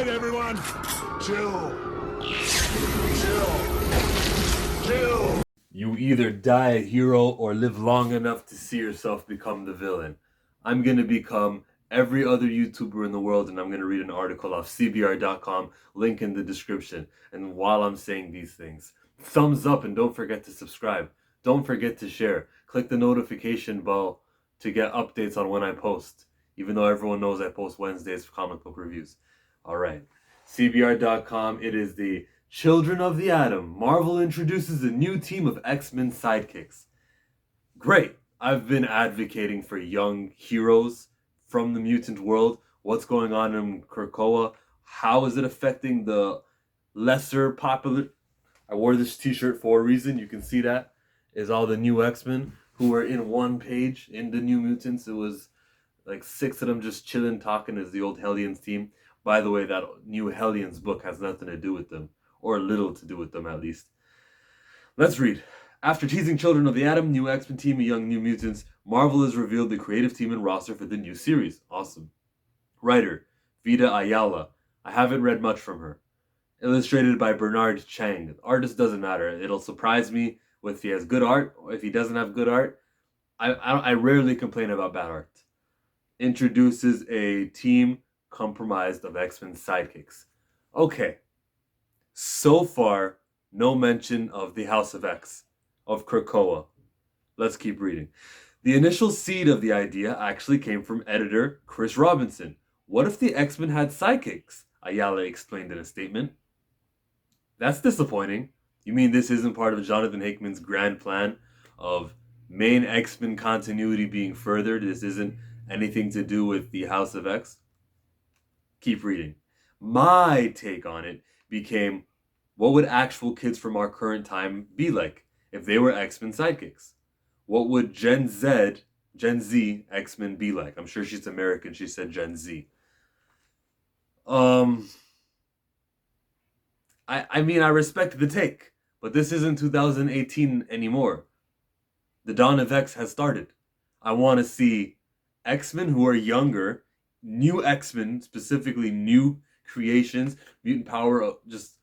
right, everyone. Chill. Chill. You either die a hero or live long enough to see yourself become the villain. I'm going to become every other YouTuber in the world, and I'm going to read an article off cbr.com, link in the description. And while I'm saying these things, thumbs up and don't forget to subscribe. Don't forget to share. Click the notification bell to get updates on when I post, even though everyone knows I post Wednesdays for comic book reviews. All right. cbr.com, it is the Children of the Atom. Marvel introduces a new team of X-Men sidekicks. Great. I've been advocating for young heroes from the mutant world. What's going on in Krakoa? How is it affecting the lesser popular... I wore this t-shirt for a reason. You can see that. Is all the new X-Men who were in one page in the New Mutants. It was like 6 of them just chilling, talking as the old Hellions team. By the way, that new Hellions book has nothing to do with them. Or little to do with them, at least. Let's read. After teasing Children of the Atom, new X-Men team, and young New Mutants, Marvel has revealed the creative team and roster for the new series. Awesome. Writer, Vida Ayala. I haven't read much from her. Illustrated by Bernard Chang. Artist doesn't matter. It'll surprise me if he has good art, or if he doesn't have good art. I rarely complain about bad art. Introduces a team comprised of X-Men sidekicks. Okay. So far, no mention of the House of X, of Krakoa. Let's keep reading. The initial seed of the idea actually came from editor Chris Robinson. What if the X-Men had sidekicks? Ayala explained in a statement. That's disappointing. You mean this isn't part of Jonathan Hickman's grand plan of main X-Men continuity being furthered? This isn't anything to do with the House of X? Keep reading. My take on it became, what would actual kids from our current time be like if they were X-Men sidekicks? What would Gen Z X-Men be like? I'm sure she's American. She said Gen Z. I mean, I respect the take, but this isn't 2018 anymore. The dawn of X has started. I want to see X-Men who are younger, new X-Men, specifically new creations, mutant power just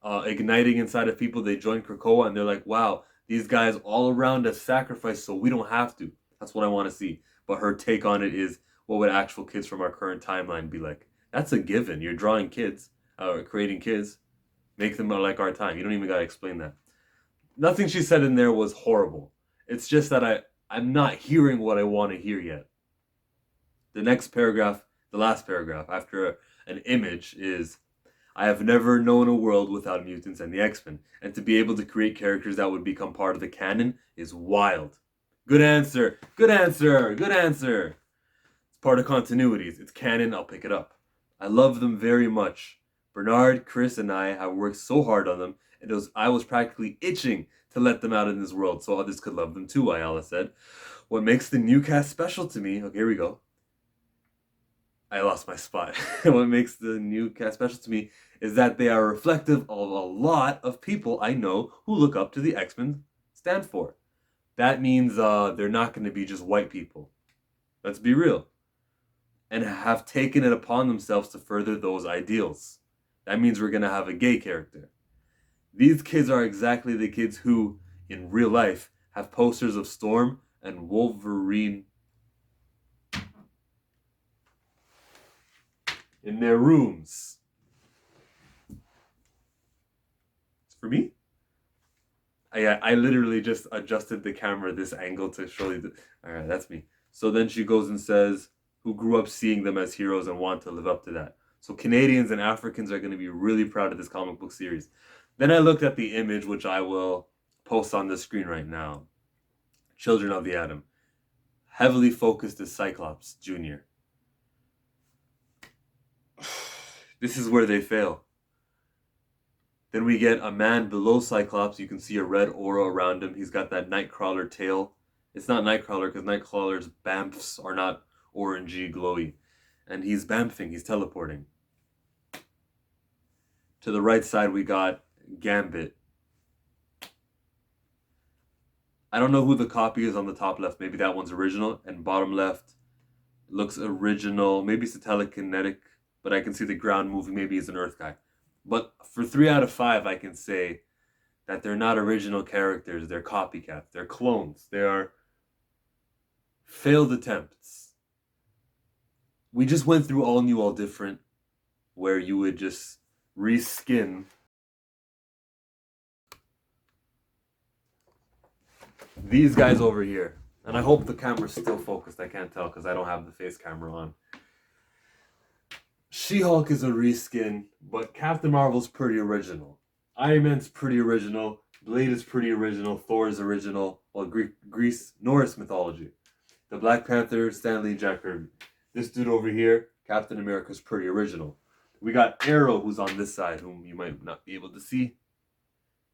igniting inside of people. They join Krakoa and they're like, wow, these guys all around us sacrifice so we don't have to. That's what I want to see. But her take on it is, what would actual kids from our current timeline be like? That's a given. You're drawing kids, creating kids, make them like our time. You don't even got to explain that. Nothing she said in there was horrible. It's just that I'm not hearing what I want to hear yet. The next paragraph, the last paragraph, after an image is, I have never known a world without mutants and the X-Men, and to be able to create characters that would become part of the canon is wild. Good answer, good answer, good answer. It's part of continuities. It's canon, I'll pick it up. I love them very much. Bernard, Chris, and I have worked so hard on them, and I was practically itching to let them out in this world so others could love them too, Ayala said. What makes the new cast special to me, okay, here we go. I lost my spot. What makes the new cast special to me is that they are reflective of a lot of people I know who look up to the X-Men stand for. That means they're not going to be just white people. Let's be real. And have taken it upon themselves to further those ideals. That means we're going to have a gay character. These kids are exactly the kids who, in real life, have posters of Storm and Wolverine in their rooms. It's for me? I literally just adjusted the camera this angle to show you. Alright, that's me. So then she goes and says, who grew up seeing them as heroes and want to live up to that. So Canadians and Africans are going to be really proud of this comic book series. Then I looked at the image, which I will post on the screen right now. Children of the Atom. Heavily focused as Cyclops Jr. This is where they fail. Then we get a man below Cyclops. You can see a red aura around him. He's got that Nightcrawler tail. It's not Nightcrawler because Nightcrawler's bamfs are not orangey glowy. And he's bamfing. He's teleporting. To the right side we got Gambit. I don't know who the copy is on the top left. Maybe that one's original. And bottom left looks original. Maybe it's a telekinetic but I can see the ground moving. Maybe he's an earth guy. But for 3 out of 5, I can say that they're not original characters. They're copycats. They're clones. They are failed attempts. We just went through All New, All Different, where you would just reskin these guys over here. And I hope the camera's still focused. I can't tell because I don't have the face camera on. She-Hulk is a reskin, but Captain Marvel's pretty original. Iron Man's pretty original. Blade is pretty original. Thor is original. Well, Greece, Norse mythology. The Black Panther, Stan Lee, Jack Kirby. This dude over here, Captain America's pretty original. We got Arrow, who's on this side, whom you might not be able to see.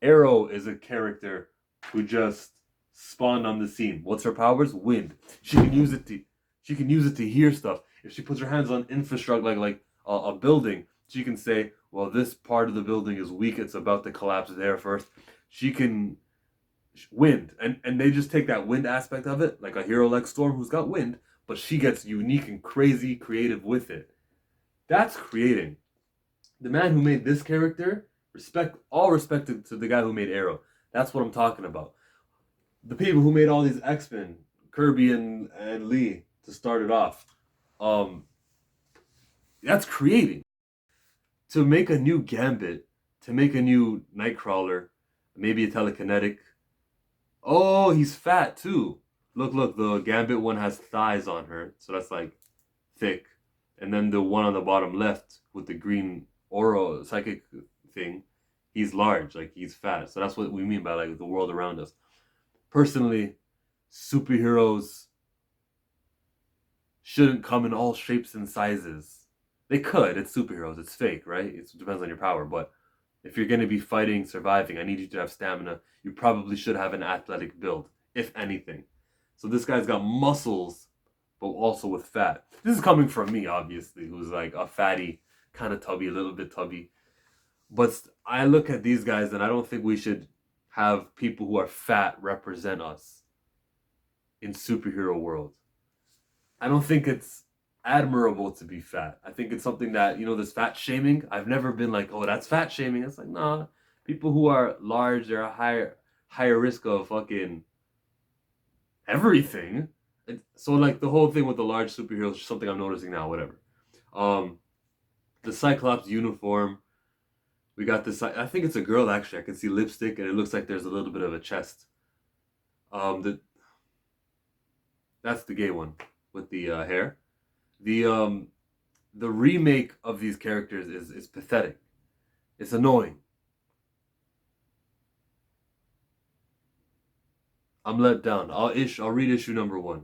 Arrow is a character who just spawned on the scene. What's her powers? Wind. She can use it to hear stuff. If she puts her hands on infrastructure like a building, she can say, well, this part of the building is weak, it's about to collapse there first. She can wind, and they just take that wind aspect of it, like a hero like Storm who's got wind, but she gets unique and crazy creative with it. That's creating. The man who made this character, all respect to the guy who made Arrow. That's what I'm talking about. The people who made all these X-Men, Kirby and Lee, to start it off, that's creating. To make a new Gambit, to make a new Nightcrawler, maybe a telekinetic. Oh, he's fat too. Look, the Gambit one has thighs on her, so that's like thick. And then the one on the bottom left with the green aura psychic thing, he's large, like he's fat. So that's what we mean by like the world around us. Personally, superheroes shouldn't come in all shapes and sizes. They could, it's superheroes, it's fake, right? It depends on your power, but if you're going to be fighting, surviving, I need you to have stamina. You probably should have an athletic build, if anything. So this guy's got muscles, but also with fat. This is coming from me, obviously, who's like a fatty, kind of tubby, a little bit tubby. But I look at these guys and I don't think we should have people who are fat represent us in superhero world. I don't think it's admirable to be fat. I think it's something that, this fat shaming. I've never been like, oh, that's fat shaming. It's like, nah, people who are large, they're a higher risk of fucking everything. So like the whole thing with the large superheroes is something I'm noticing now, whatever. The Cyclops uniform, we got this, I think it's a girl actually. I can see lipstick and it looks like there's a little bit of a chest. That's the gay one with the hair. The remake of these characters is pathetic. It's annoying. I'm let down. I'll read issue number 1.